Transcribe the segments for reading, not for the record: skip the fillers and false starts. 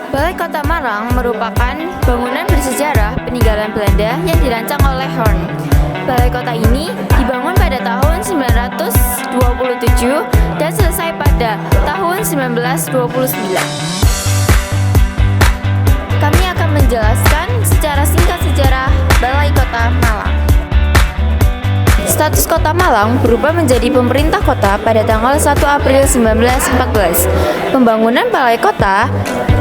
Balai Kota Malang merupakan bangunan bersejarah peninggalan Belanda yang dirancang oleh Horn. Balai Kota ini dibangun pada tahun 927 dan selesai pada tahun 1929. Kami akan menjelaskan secara singkat sejarah Balai Kota Malang. Status Kota Malang berubah menjadi pemerintah kota pada tanggal 1 April 1914. Pembangunan Balai Kota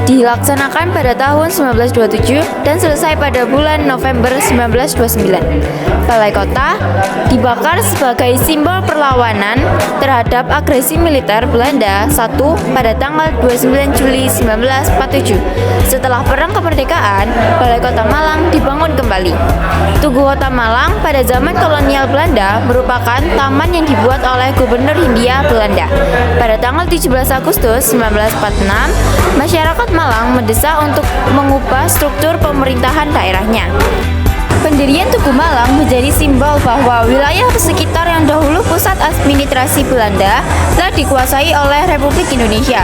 dilaksanakan pada tahun 1927 dan selesai pada bulan November 1929. Balai Kota dibakar sebagai simbol perlawanan terhadap agresi militer Belanda 1 pada tanggal 29 Juli 1947. Setelah Perang Kemerdekaan, Balai Kota Malang dibangun kembali. Tugu Kota Malang pada zaman kolonial Belanda merupakan taman yang dibuat oleh Gubernur Hindia Belanda. Pada tanggal 17 Agustus 1946, masyarakat Malang mendesak untuk mengubah struktur pemerintahan daerahnya. Pendirian Tugu Malang menjadi simbol bahwa wilayah sekitar yang dahulu pusat administrasi Belanda telah dikuasai oleh Republik Indonesia.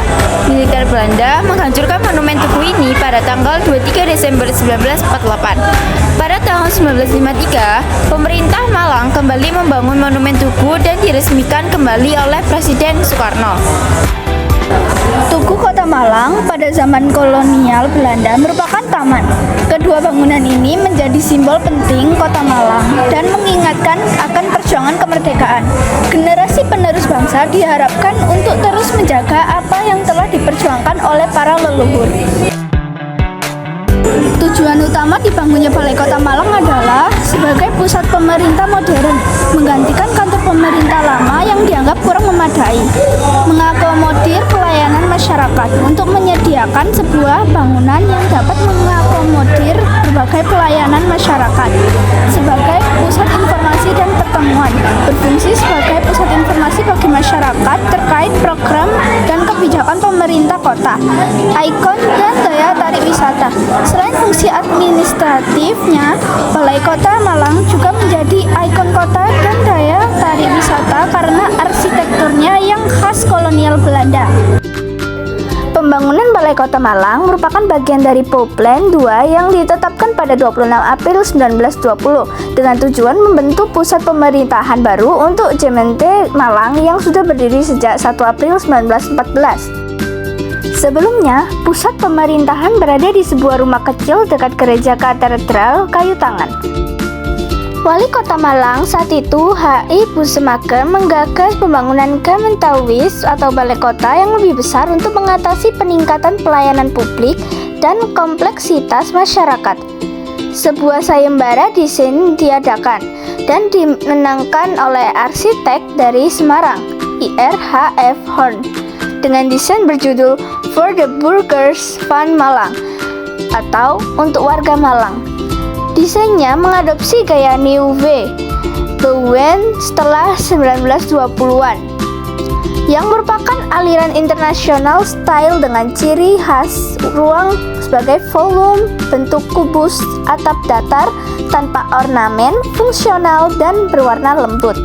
Militer Belanda menghancurkan monumen Tugu ini pada tanggal 23 Desember 1948. Pada tahun 1953, pemerintah Malang kembali membangun monumen Tugu dan diresmikan kembali oleh Presiden Soekarno. Tugu Kota Malang pada zaman kolonial Belanda merupakan taman. Kedua bangunan ini menjadi simbol penting Kota Malang dan mengingatkan akan perjuangan kemerdekaan. Generasi penerus bangsa diharapkan untuk terus menjaga apa yang telah diperjuangkan oleh para leluhur. Tujuan utama dibangunnya Balai Kota Malang adalah sebagai pusat pemerintah modern, menggantikan kantor pemerintah lama yang dianggap kurang memadai, mengakomodir pelayanan masyarakat untuk menyediakan sebuah bangunan yang dapat mengakomodir berbagai pelayanan masyarakat, sebagai pusat informasi dan pertemuan, berfungsi sebagai pusat informasi bagi masyarakat terkait program dan kebijakan pemerintah kota, ikon dan daya tarik wisata. Selain fungsi administratifnya, Balai Kota Malang juga menjadi ikon kota dan daya tarik wisata karena arsitekturnya yang khas kolonial Belanda. Pembangunan Balai Kota Malang merupakan bagian dari Plan 2 yang ditetapkan pada 26 April 1920 dengan tujuan membentuk pusat pemerintahan baru untuk JMT Malang yang sudah berdiri sejak 1 April 1914. Sebelumnya, pusat pemerintahan berada di sebuah rumah kecil dekat gereja katedral Kayu Tangan. Wali Kota Malang saat itu, H.I. Busemake, menggagas pembangunan Gemeentewis atau Balai Kota yang lebih besar untuk mengatasi peningkatan pelayanan publik dan kompleksitas masyarakat. Sebuah sayembara desain diadakan dan dimenangkan oleh arsitek dari Semarang, Ir H.F. Horn, dengan desain berjudul For the Burghers van Malang atau untuk warga Malang. Desainnya mengadopsi gaya Nieuwe Bouwen setelah 1920-an yang merupakan aliran internasional style dengan ciri khas ruang sebagai volume, bentuk kubus, atap datar tanpa ornamen, fungsional dan berwarna lembut.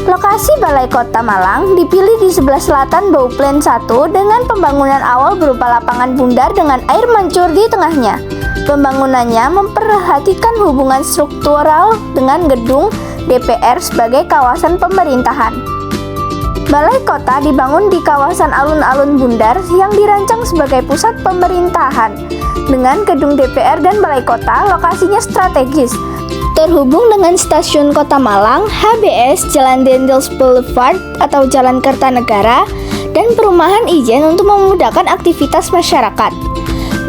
Lokasi Balai Kota Malang dipilih di sebelah selatan Bouwplein 1 dengan pembangunan awal berupa lapangan bundar dengan air mancur di tengahnya. Pembangunannya memperhatikan hubungan struktural dengan gedung DPR sebagai kawasan pemerintahan. Balai Kota dibangun di kawasan alun-alun bundar yang dirancang sebagai pusat pemerintahan. Dengan gedung DPR dan Balai Kota, lokasinya strategis. Terhubung dengan Stasiun Kota Malang, HBS, Jalan Dendels Boulevard atau Jalan Kertanegara, dan perumahan ijen untuk memudahkan aktivitas masyarakat.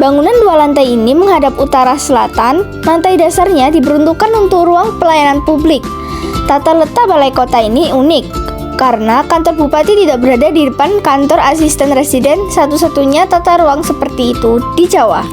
Bangunan 2 lantai ini menghadap utara selatan, lantai dasarnya diperuntukkan untuk ruang pelayanan publik. Tata letak balai kota ini unik, karena kantor bupati tidak berada di depan kantor asisten residen, satu-satunya tata ruang seperti itu di Jawa.